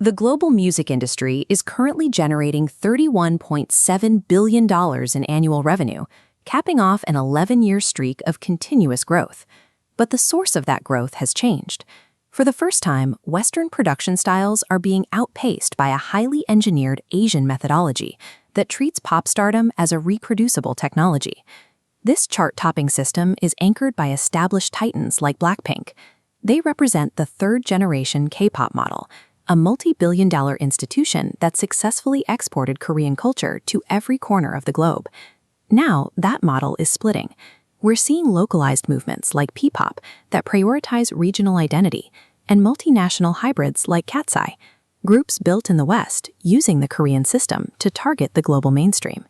The global music industry is currently generating $31.7 billion in annual revenue, capping off an 11-year streak of continuous growth. But the source of that growth has changed. For the first time, Western production styles are being outpaced by a highly engineered Asian methodology that treats pop stardom as a reproducible technology. This chart-topping system is anchored by established titans like Blackpink. They represent the third-generation K-pop model, a multi-billion-dollar institution that successfully exported Korean culture to every corner of the globe. Now, that model is splitting. We're seeing localized movements like P-pop that prioritize regional identity, and multinational hybrids like Katseye, groups built in the West using the Korean system to target the global mainstream.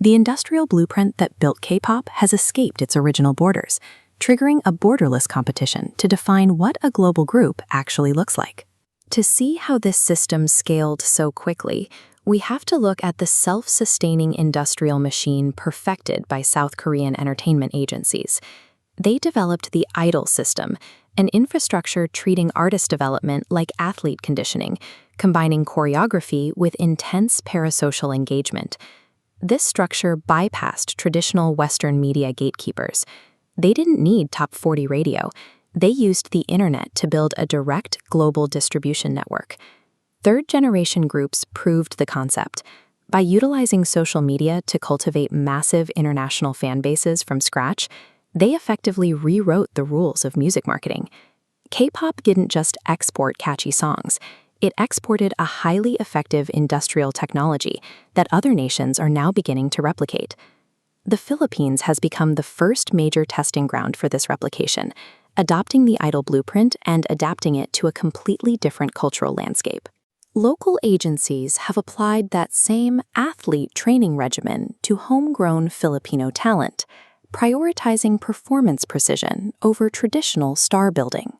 The industrial blueprint that built K-pop has escaped its original borders, triggering a borderless competition to define what a global group actually looks like. To see how this system scaled so quickly, we have to look at the self-sustaining industrial machine perfected by South Korean entertainment agencies. They developed the idol system, an infrastructure treating artist development like athlete conditioning, combining choreography with intense parasocial engagement. This structure bypassed traditional Western media gatekeepers. They didn't need top 40 radio. They used the internet to build a direct global distribution network. Third-generation groups proved the concept. By utilizing social media to cultivate massive international fan bases from scratch, they effectively rewrote the rules of music marketing. K-pop didn't just export catchy songs. It exported a highly effective industrial technology that other nations are now beginning to replicate. The Philippines has become the first major testing ground for this replication, adopting the idol blueprint and adapting it to a completely different cultural landscape. Local agencies have applied that same athlete training regimen to homegrown Filipino talent, prioritizing performance precision over traditional star building.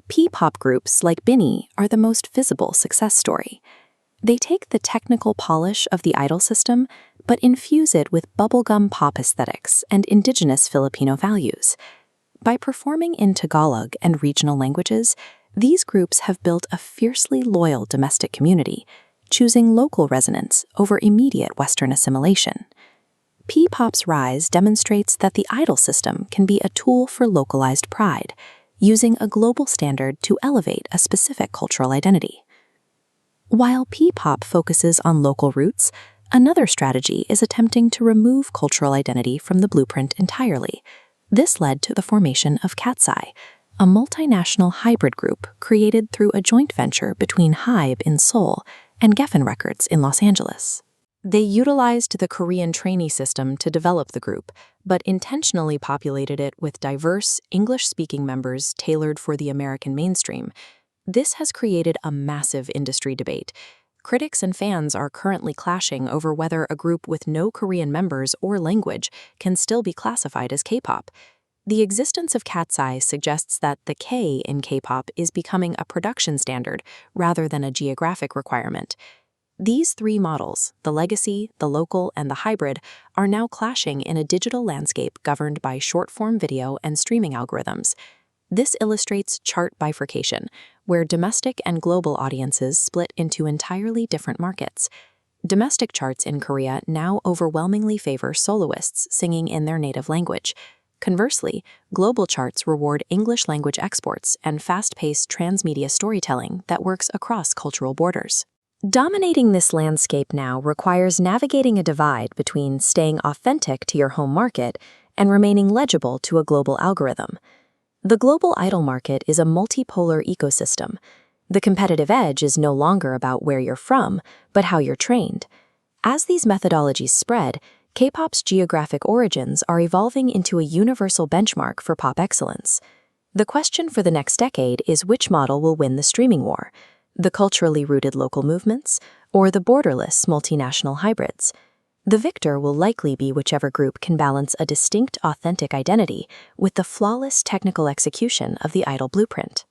P-pop groups like BINI are the most visible success story. They take the technical polish of the idol system, but infuse it with bubblegum pop aesthetics and indigenous Filipino values. By performing in Tagalog and regional languages, these groups have built a fiercely loyal domestic community, choosing local resonance over immediate Western assimilation. P-pop's rise demonstrates that the idol system can be a tool for localized pride, using a global standard to elevate a specific cultural identity. While P-pop focuses on local roots, another strategy is attempting to remove cultural identity from the blueprint entirely. This led to the formation of Katseye, a multinational hybrid group created through a joint venture between Hybe in Seoul and Geffen Records in Los Angeles. They utilized the Korean trainee system to develop the group, but intentionally populated it with diverse, English-speaking members tailored for the American mainstream. This has created a massive industry debate. Critics and fans are currently clashing over whether a group with no Korean members or language can still be classified as K-pop. The existence of Katseye suggests that the K in K-pop is becoming a production standard rather than a geographic requirement. These three models, the legacy, the local, and the hybrid, are now clashing in a digital landscape governed by short-form video and streaming algorithms. This illustrates chart bifurcation, where domestic and global audiences split into entirely different markets. Domestic charts in Korea now overwhelmingly favor soloists singing in their native language. Conversely, global charts reward English-language exports and fast-paced transmedia storytelling that works across cultural borders. Dominating this landscape now requires navigating a divide between staying authentic to your home market and remaining legible to a global algorithm. The global idol market is a multipolar ecosystem. The competitive edge is no longer about where you're from, but how you're trained. As these methodologies spread, K-pop's geographic origins are evolving into a universal benchmark for pop excellence. The question for the next decade is which model will win the streaming war: the culturally rooted local movements, or the borderless multinational hybrids. The victor will likely be whichever group can balance a distinct, authentic identity with the flawless technical execution of the idol blueprint.